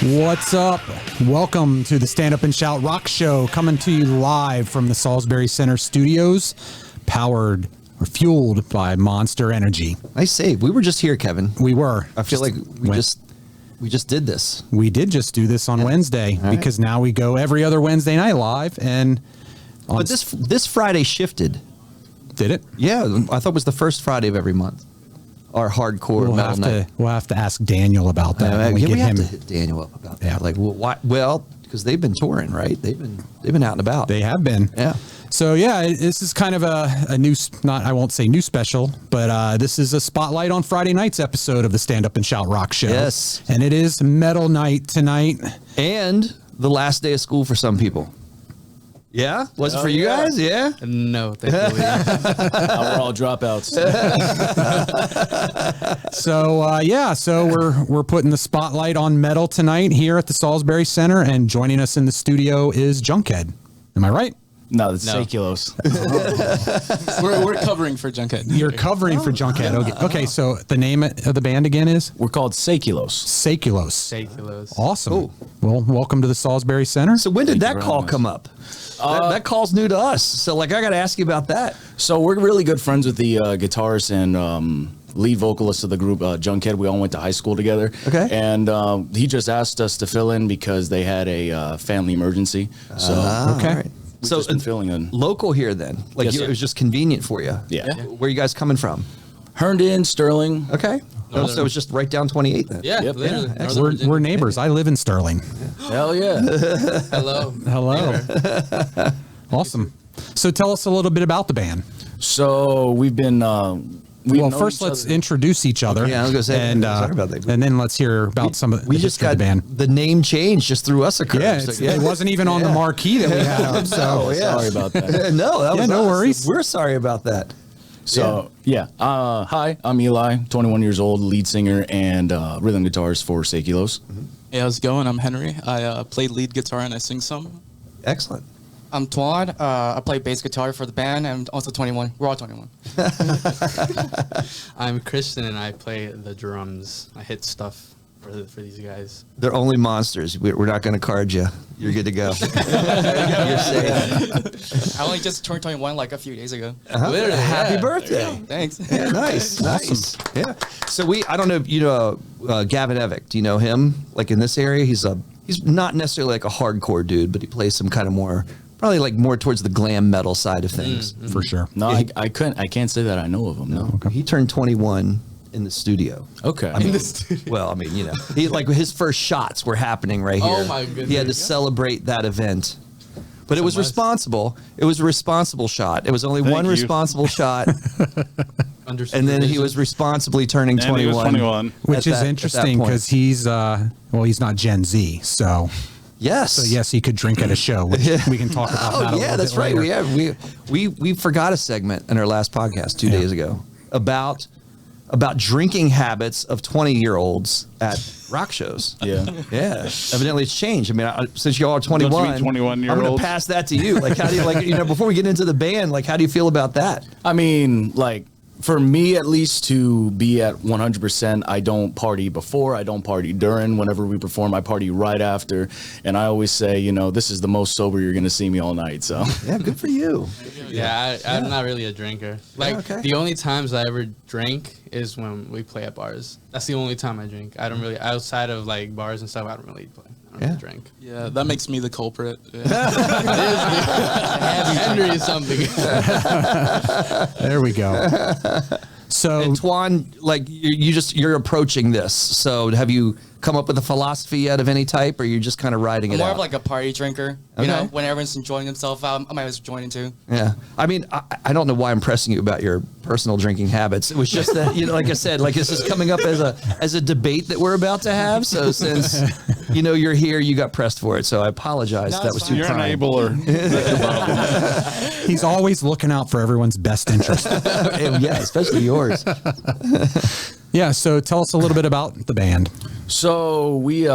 What's up? Welcome to the Stand Up and Shout Rock Show, coming to you live from the Salisbury Center studios, powered or fueled by Monster Energy. Nice save. We were just here, Kevin. We were. I feel like we just did this. We did just do this on Wednesday because now we go every other Wednesday night live. But this Friday shifted. Did it? Yeah, I thought it was the first Friday of every month. Our hardcore metal night. We'll have to ask Daniel about that. We have to hit Daniel up about that. Yeah. Like, why? Well, because they've been touring, right? They've been out and about. They have been. Yeah. So yeah, this is kind of a new, I won't say new special, but this is a spotlight on Friday night's episode of the Stand Up and Shout Rock Show. Yes. And it is metal night tonight. And the last day of school for some people. Yeah? Was it for you guys? Yeah? No, thankfully. We're all dropouts. So we're putting the spotlight on metal tonight here at the Salisbury Center, and joining us in the studio is Junkhead. Am I right? No, it's Seikilos. we're covering for Junkhead. You're covering for Junkhead. Okay, so the name of the band again is? We're called Seikilos. Seikilos. Awesome. Cool. Well, welcome to the Salisbury Center. So when did that call come up? That call's new to us. So I got to ask you about that. So we're really good friends with the guitarist and lead vocalist of the group, Junkhead. We all went to high school together. Okay. And he just asked us to fill in because they had a family emergency. So okay. Right. we've just been filling in. Local here then. Like Yes, it was just convenient for you. Yeah. Where are you guys coming from? Herndon, Sterling. Okay. So it was just right down 28 then. Yeah, Yep. literally. We're neighbors. I live in Sterling. Hell yeah. Hello. Awesome. So tell us a little bit about the band. So we've been... first let's introduce each other. Yeah, I was gonna say, and sorry about that. and then let's hear about some of the We just got the band. the name change just through us occurred. Yeah, it wasn't even on the marquee that we had up. So Sorry about that. No, that was no us. worries. We're sorry about that. So, hi, I'm Eli, 21 years old, lead singer and rhythm guitarist for Seikilos. Hey, how's it going? I'm Henry. I play lead guitar and I sing some. Excellent. I'm Tuan. I play bass guitar for the band and also 21. We're all 21. I'm Christian and I play the drums. I hit stuff for these guys. They're only monsters. We're not going to card you. You're good to go. You're safe. I only just turned 21 like a few days ago. Literally, happy birthday. Thanks. Yeah, nice. Yeah. So I don't know if you know Gavin Evick. Do you know him? Like in this area, he's not necessarily like a hardcore dude, but he plays some kind of probably like more towards the glam metal side of things. for sure. No, I can't say that I know of him. No. Okay. He turned 21 in the studio. Okay. I mean, well, I mean, he like his first shots were happening right here. Oh my goodness. He had to celebrate that event. But it was responsible. It was a responsible shot. It was only one responsible shot. And then he was responsibly turning 21. Which is interesting because he's not Gen Z, so yes, he could drink at a show, which we can talk about that a little that's bit right. later. We forgot a segment in our last podcast 2 days ago about drinking habits of 20-year-olds at rock shows. Yeah. Evidently it's changed. I mean, since y'all are 21, I'm going to pass that to you. Like, how do you before we get into the band, like, how do you feel about that? I mean, like, for me, at least, to be at 100%, I don't party before, I don't party during. Whenever we perform, I party right after. And I always say, this is the most sober you're going to see me all night. So Yeah, good for you. I'm not really a drinker. Like, the only times I ever drink is when we play at bars. That's the only time I drink. I don't really, outside of like bars and stuff, I don't really play. I don't really drink. Yeah, that makes me the culprit. Yeah. Henry is something. There we go. So, And Tuan, like you're approaching this. So have you come up with a philosophy yet of any type, or you're just kind of riding I'm it more out? of like a party drinker. You know, when everyone's enjoying themselves, I might as well join in too. Yeah. I mean, I don't know why I'm pressing you about your personal drinking habits. It was just that, like I said, like this is coming up as a debate that we're about to have. So since, you're here, you got pressed for it. So I apologize. No, that was too You're an kind. enabler. he's always looking out for everyone's best interest. Yeah, especially yours. Yeah, so tell us a little bit about the band. So we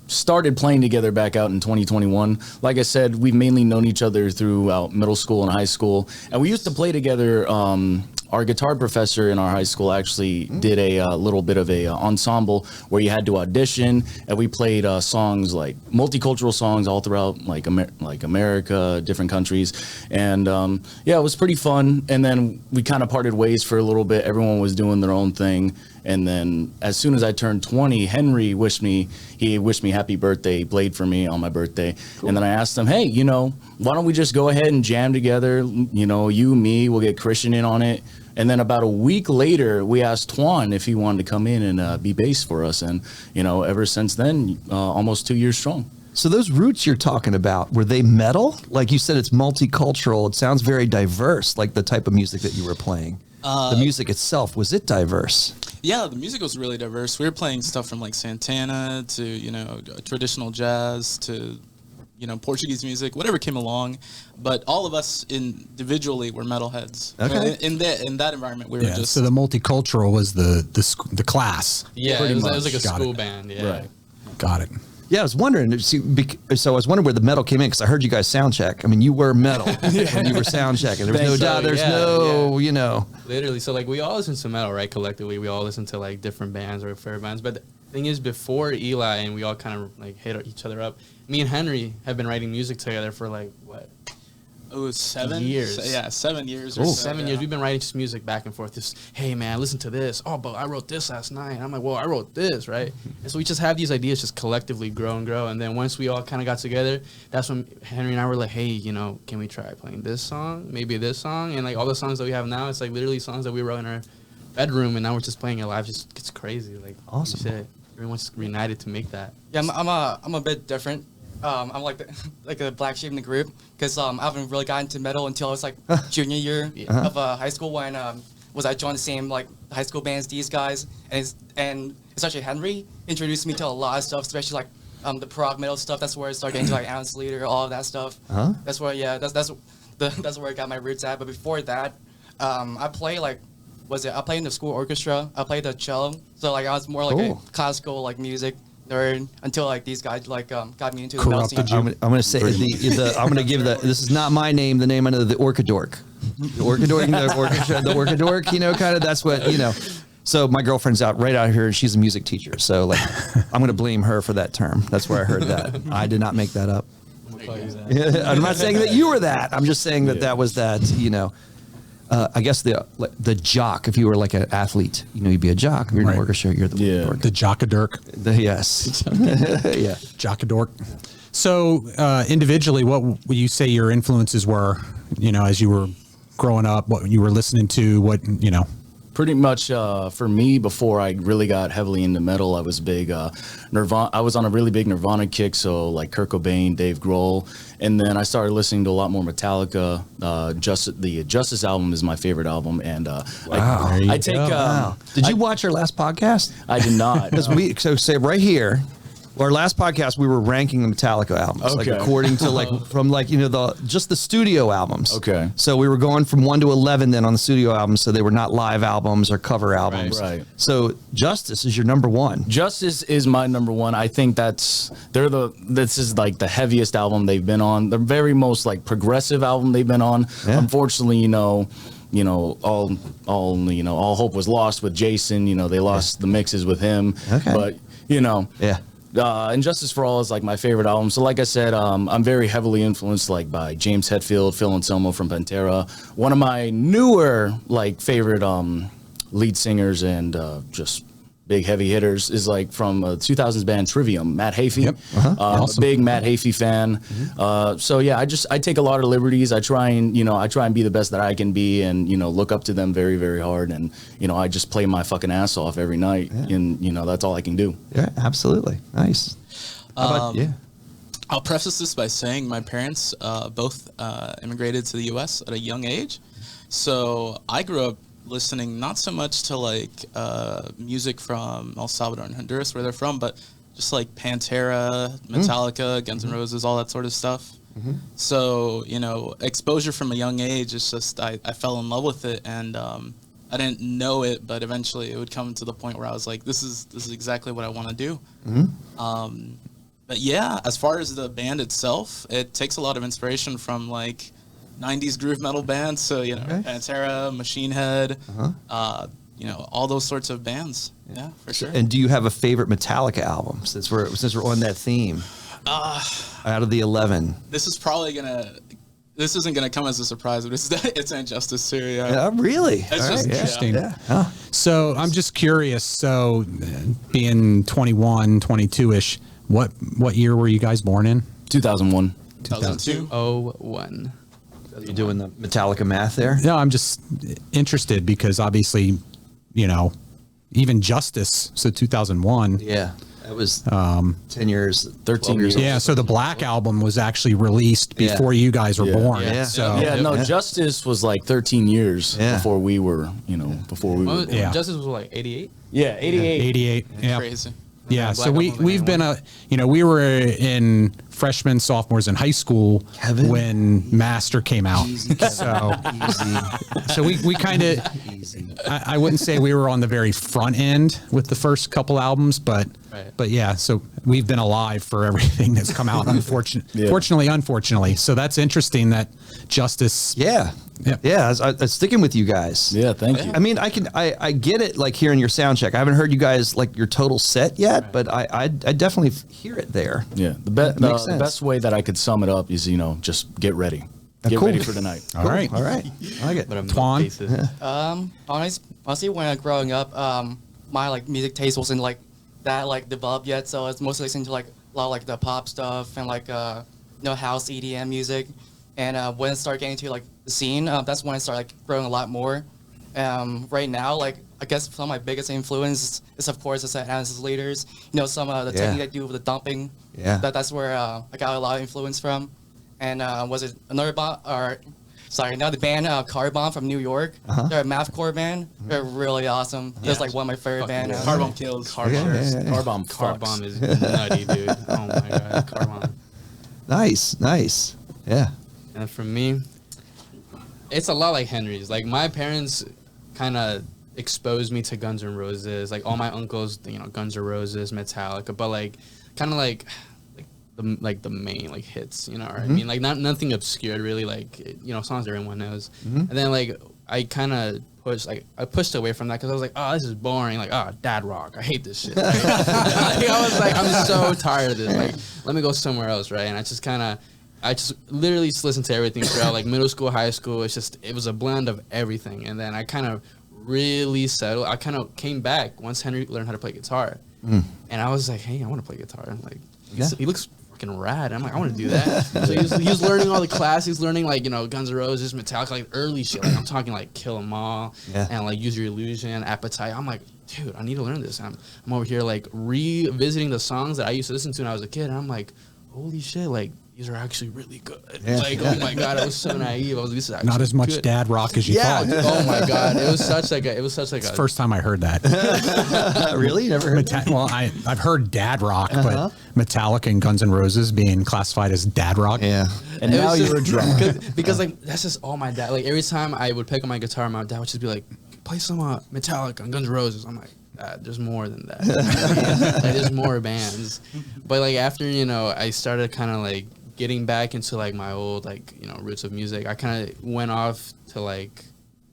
started playing together back out in 2021. Like I said, we've mainly known each other throughout middle school and high school, and we used to play together our guitar professor in our high school actually did a little bit of a ensemble where you had to audition, and we played songs like multicultural songs all throughout like America, different countries, and yeah, it was pretty fun. And then we kind of parted ways for a little bit. Everyone was doing their own thing. And then as soon as I turned 20, Henry wished me happy birthday. He played for me on my birthday. Cool. And then I asked him, hey, why don't we just go ahead and jam together? You, me, we'll get Christian in on it. And then about a week later, we asked Twan if he wanted to come in and be bass for us. And, ever since then, almost 2 years strong. So those roots you're talking about, were they metal? Like you said, it's multicultural. It sounds very diverse, like the type of music that you were playing. The music itself, was it diverse? Yeah, the music was really diverse. We were playing stuff from like Santana to, traditional jazz to, Portuguese music, whatever came along. But all of us individually were metalheads. Okay. In that environment, we were just... So the multicultural was the class. Yeah, it was like a school band. Yeah. Right. Got it. Yeah, I was wondering. So I was wondering where the metal came in because I heard you guys sound check. I mean, you were metal when you were sound checking. There was no doubt. There's Literally. So like we all listen to metal, right? Collectively, we all listen to like different bands or favorite bands. But the thing is, before Eli and we all kind of like hit each other up, me and Henry have been writing music together for like what? It was 7 years. Yeah, 7 years or so. 7 years. We've been writing just music back and forth. Just, hey, man, listen to this. Oh, but I wrote this last night. And I'm like, well, I wrote this, right? And so we just have these ideas just collectively grow and grow. And then once we all kind of got together, that's when Henry and I were like, hey, can we try playing this song? Maybe this song? And like all the songs that we have now, it's like literally songs that we wrote in our bedroom. And now we're just playing it live. It's crazy. Like, awesome. You said, everyone's united to make that. Yeah, I'm a bit different. I'm like the black sheep in the group because I haven't really gotten into metal until I was like junior year of high school when I joined the same like high school bands these guys and especially Henry introduced me to a lot of stuff, especially like the prog metal stuff. That's where I started getting into like Ounce Leader, all of that stuff. That's where that's where I got my roots at. But before that, I played I played in the school orchestra. I played the cello, so like I was more like a classical like music nerd until like these guys like got me into the metal scene. I'm gonna say I'm gonna give this is not my name. The name under the orchadork. The orchadork, the orchadork. Kind of that's what So my girlfriend's right out here, and she's a music teacher. So like, I'm gonna blame her for that term. That's where I heard that. I did not make that up. I'm not saying that you were that. I'm just saying that was that. I guess the jock. If you were like an athlete, you'd be a jock. If you're in an orchestra, you're the orchadork. The jockadork. Yes. Yeah. Jockadork. So individually, what would you say your influences were? As you were growing up, what you were listening to, Pretty much for me, before I really got heavily into metal, I was big Nirvana. I was on a really big Nirvana kick, so like Kurt Cobain, Dave Grohl, and then I started listening to a lot more Metallica. The Justice album is my favorite album, and I take. Did you watch our last podcast? I did not. So say right here. Our last podcast, we were ranking the Metallica albums, like according to from just the studio albums. Okay. So we were going from 1 to 11 then on the studio albums, so they were not live albums or cover albums. Right. So Justice is your number one. Justice is my number one. I think this is like the heaviest album they've been on. The very most like progressive album they've been on. Yeah. Unfortunately, all hope was lost with Jason. They lost the mixes with him. Okay. But Yeah. And Justice for All is like my favorite album. So like I said, I'm very heavily influenced like by James Hetfield, Phil Anselmo from Pantera. One of my newer like favorite lead singers and just big heavy hitters is like from 2000s band Trivium, Matt Heafy. Yep. Awesome. A big Matt Heafy fan. Mm-hmm. So yeah, I take a lot of liberties. I try and be the best that I can be, and look up to them very, very hard. And I just play my fucking ass off every night, and that's all I can do. Yeah, absolutely. Nice. I'll preface this by saying my parents both immigrated to the U.S. at a young age, so I grew up listening not so much to like music from El Salvador and Honduras where they're from, but just like Pantera, Metallica, Guns N' Roses, all that sort of stuff. So exposure from a young age, it's just I fell in love with it, and I didn't know it, but eventually it would come to the point where I was like, this is exactly what I want to do. But yeah, as far as the band itself, it takes a lot of inspiration from like '90s groove metal bands. So Pantera, Machine Head, all those sorts of bands. Yeah, for sure. And do you have a favorite Metallica album since we're on that theme? Out of the 11, this isn't gonna come as a surprise, but it's Injustice too. Yeah. Really? That's just Interesting. Yeah. Huh. So I'm just curious. So being 21, 22-ish, what year were you guys born in? 2001. 2002. 01. You doing the Metallica math there? No, I'm just interested because obviously, even Justice. So 2001. Yeah. That was 10 years, 13 years. Yeah, so the Black Album was actually released before you guys were born. Yeah. So Justice was like 13 years before we were, Yeah. Justice was like 88. Yeah, 88. 88. Yeah. Crazy. Yeah, Black so Album we've been we were in freshmen, sophomores in high school Kevin? when Master came out. So so we kind of I wouldn't say we were on the very front end with the first couple albums, but yeah, so we've been alive for everything that's come out. Unfortunately. So that's interesting that Justice. Yeah. I sticking with you guys. Yeah, thank you. I mean, I get it. Like hearing your sound check, I haven't heard you guys like your total set yet, but I definitely hear it there. Yeah, the best way that I could sum it up is just get ready. Get cool. ready for the night. All right. I like it. But I'm Twan? Honestly, when I was growing up, my like music taste wasn't like that like developed yet. So I was mostly listening to like a lot of like the pop stuff and like house EDM music. And when I started getting into like the scene, that's when I started like growing a lot more. Right now, like I guess some of my biggest influence is of course the Analysis Leaders. Some of the technique they do with the dumping. Yeah. That's where I got a lot of influence from. And was it another band, Car Bomb from New York. They're a mathcore band. They're really awesome. That's like one of my favorite bands. Car Bomb kills. Car Bomb is nutty, dude. Oh my god, Car Bomb. Nice. Yeah. And for me, it's a lot like Henry's. Like my parents kind of exposed me to Guns N' Roses. Like all my uncles, Guns N' Roses, Metallica, but like kind of like the main like hits, what I mean? Like nothing obscured really, like songs everyone knows. And then like I kind of pushed away from that because I was like, oh, this is boring. Like, oh, dad rock. I hate this shit. Like, I was like, I'm so tired of this. Like, let me go somewhere else, right? And I just literally just listened to everything throughout like middle school, high school. It was a blend of everything. And then I kind of really settled. I kind of came back once Henry learned how to play guitar. And I was like, hey, I want to play guitar. And like, he looks fucking rad. I'm like, I want to do that. So he was learning all the classics, learning like, Guns N' Roses, Metallica, like early shit. Like I'm talking like Kill 'Em All and like Use Your Illusion, Appetite. I'm like, dude, I need to learn this. I'm over here like revisiting the songs that I used to listen to when I was a kid. And I'm like, holy shit, like these are actually really good. Oh my god, I was so naive. I was this is actually not as much good. dad rock as you thought. Oh my god, it was such like it's the first time I heard that. Really? Never heard that? Well, I've heard dad rock, but Metallica and Guns N' Roses being classified as dad rock. Yeah. And now you're a drummer. Because like that's just all my dad. Like every time I would pick up my guitar, my dad would just be like, "Play some Metallica and Guns N' Roses." I'm like, there's more than that. Like, there's more bands. But like after I started kind of like getting back into like my old like roots of music, I kind of went off to like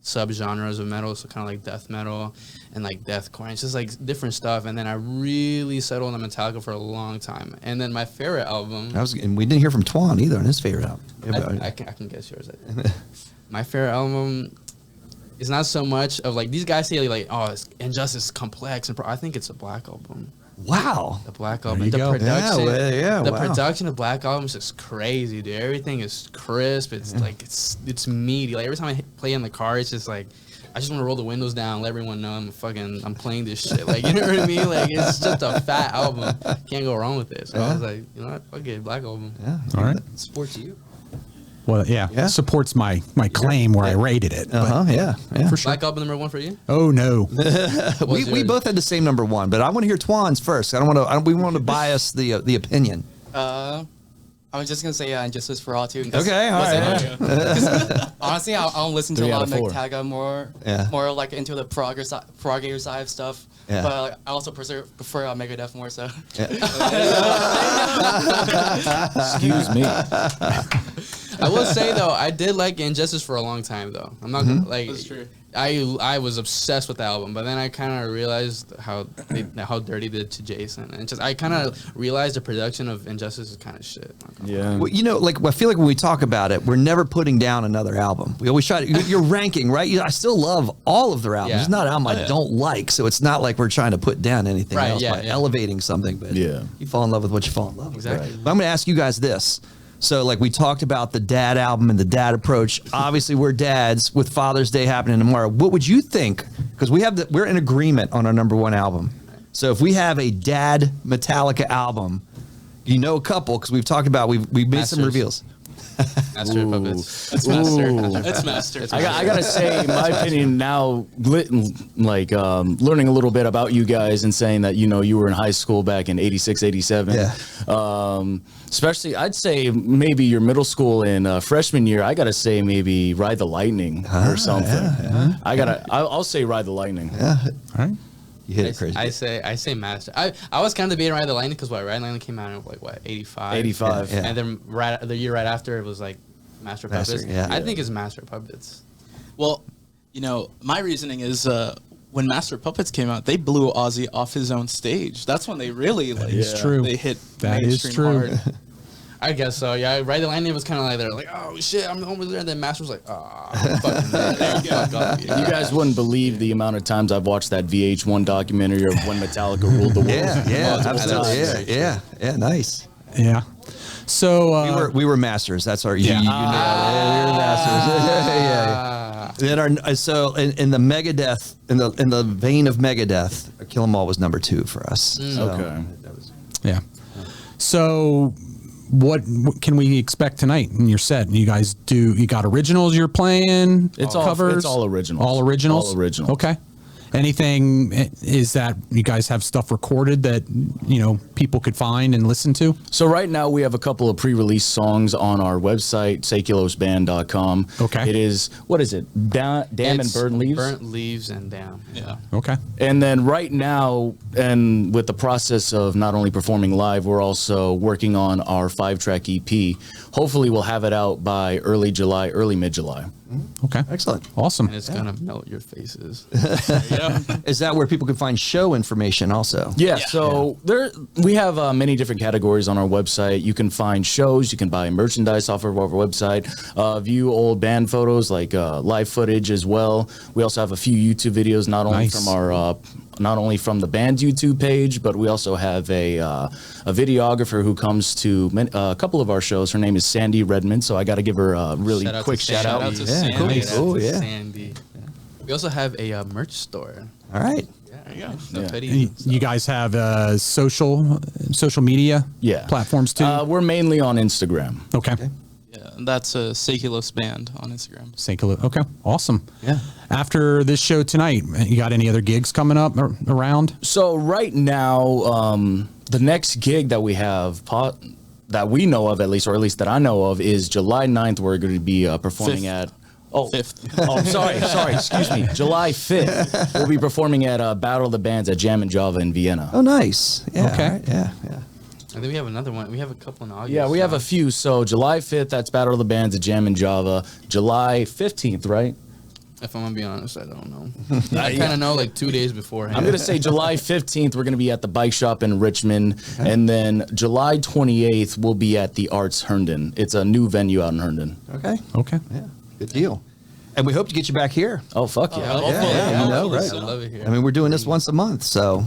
subgenres of metal, so kind of like death metal and like deathcore. It's just like different stuff. And then I really settled on Metallica for a long time. And then my favorite album. And we didn't hear from Twan either on his favorite album. I can guess yours. My favorite album is not so much of like these guys say like, oh, Injustice is complex, and I think it's a Black Album. Wow. The Black Album. There you go. Production. Yeah, wow. Production of Black Album is just crazy, dude. Everything is crisp. It's like it's meaty. Like every time I play in the car, it's just like I just want to roll the windows down, let everyone know I'm playing this shit. Like, you know what I mean? Like it's just a fat album. Can't go wrong with it. So I was like, you know what? Fuck it, Black Album. Yeah. All right. Sports you. Well, yeah. Supports my claim where I rated it. Yeah. For sure. Black Album number 1 for you? Oh no. We both had the same number 1, but I want to hear Twan's first. We want to bias the opinion. I'm just gonna say Injustice for All too. Okay, all right. Honestly, I don't listen to 3 a out lot of of 4. Metallica, more like into the progger side of stuff. Yeah. But I also prefer Megadeth more. So. Excuse me. I will say though, I did like Injustice for a long time though. I'm not gonna, like. That's true. I was obsessed with the album, but then I kind of realized how dirty they did to Jason, and just I kind of realized the production of Injustice is kind of shit. Yeah. Well, you know, like I feel like when we talk about it, we're never putting down another album. We always try to. You're ranking, right? I still love all of their albums. Yeah. It's not an album I don't like, so it's not like we're trying to put down anything Right, else yeah, by yeah. elevating something. But Yeah. you fall in love with what you fall in love with. Exactly. But I'm going to ask you guys this. So, like we talked about the dad album and the dad approach. Obviously, we're dads with Father's Day happening tomorrow. What would you think? Because we're in agreement on our #1 album. So, if we have a dad Metallica album, you know a couple because we've talked about we've made some Masters. reveals. Master of Puppets. It's master. It's master. I gotta say, in my opinion, now learning a little bit about you guys and saying that you were in high school back in '86, '87. Yeah. Especially, I'd say maybe your middle school and freshman year. I gotta say maybe Ride the Lightning or something. I'll say Ride the Lightning. Yeah. All right. You hit it crazy. I say Master. I was kind of debating Ride the Lightning because Ride the Lightning came out in like what 85. 85. Yeah. And then the year right after it was like Master of Puppets. yeah. I think it's Master of Puppets. Well, my reasoning is when Master of Puppets came out, they blew Ozzy off his own stage. That's when they really It's true. They hit That is mainstream true. hard. I guess so. Yeah, Ride the Lightning was kind of like they're like, oh shit, I'm over there. And then Master was like, oh, fucking fuck off. You guys wouldn't believe the amount of times I've watched that VH1 documentary of when Metallica ruled the world. Yeah, Multiple absolutely. times. Yeah, nice. Yeah. So We were masters. That's our you nailed it. We were masters. Then so in the Megadeth in the vein of Megadeth, Kill 'Em All was #2 for us. So Okay. yeah. So what can we expect tonight in your set? You guys you got originals you're playing? It's all- covers? it's all originals. All originals? All originals. Okay. Anything is that you guys have stuff recorded that people could find and listen to? So right now we have a couple of pre-release songs on our website, seikilosband.com. Okay. It is, what is it? Damn and It's Burnt Leaves? Burnt Leaves and Down. Yeah. Okay. And then right now, and with the process of not only performing live, we're also working on our 5-track EP. Hopefully we'll have it out by early July, early mid-July. Okay. excellent. Awesome. And it's gonna melt your faces. Is that where people can find show information also? Yeah, so we have many different categories on our website. You can find shows, you can buy merchandise off of our website, view old band photos like live footage as well. We also have a few YouTube videos, not only Nice. from our not only from the band's YouTube page, but we also have a videographer who comes to a couple of our shows. Her name is Sandy Redmond, so I got to give her a really Shout out quick to shout Sandy. out. Shout out to Yeah, Sandy. cool. Shout out Oh, to yeah. Sandy. We also have a merch store. All right. There you go. No Yeah. hoodies. You guys have social media platforms too? We're mainly on Instagram. Okay. Yeah, and that's a Seikilos band on Instagram. Seikilos. Okay. Awesome. Yeah. After this show tonight, you got any other gigs coming up around? So right now, the next gig that we have that we know of, at least, or at least that I know of, is July 9th. We're going to be performing Fifth. at. Oh, 5th. Oh, sorry. Excuse me. July 5th. We'll be performing at Battle of the Bands at Jam and Java in Vienna. Oh, nice. Yeah. Okay. all right, Yeah. And then we have another one. We have a couple in August. Yeah, we have a few. So July 5th, that's Battle of the Bands at Jam and Java. July 15th, right? If I'm gonna be honest, I don't know. I kind of know like 2 days beforehand. I'm going to say July 15th, we're going to be at the Bike Shop in Richmond. And then July 28th, we'll be at the Arts Herndon. It's a new venue out in Herndon. Okay. Okay. Yeah. Good deal. And we hope to get you back here. Oh, fuck yeah. Yeah, you know, right. I love it here. I mean, we're doing this once a month, so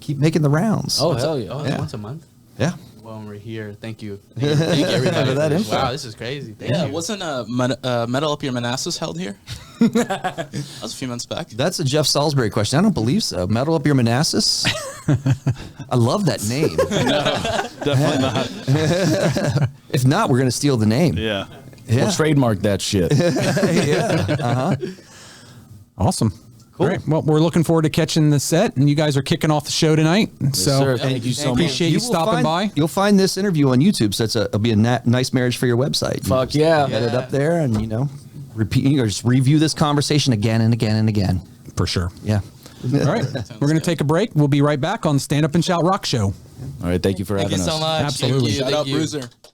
keep making the rounds. Oh, hell yeah. Oh, it's once a month. yeah. Well, we're here. Thank you. Thank you everybody For that this. info. Wow, this is crazy. Thank Yeah, you. wasn't Metal Up Your Manassas held here? That was a few months back. That's a Jeff Salisbury question. I don't believe so. Metal Up Your Manassas? I love that name. Definitely not. If not, we're going to steal the name. Yeah. Yeah. We'll trademark that shit. Awesome. Cool. All right. Well, we're looking forward to catching the set, and you guys are kicking off the show tonight. So sir. Thank you so much. appreciate you will stopping by. You'll find this interview on YouTube, so it'll be a nice marriage for your website. Fuck yeah. Get it up there and, repeat or just review this conversation again and again and again. For sure. Yeah. All right. We're going to take a break. We'll be right back on Stand Up and Shout Rock Show. All right. Thank you for Thank having you us. so much. Absolutely. Thank you. Shout out Thank you. Bruiser.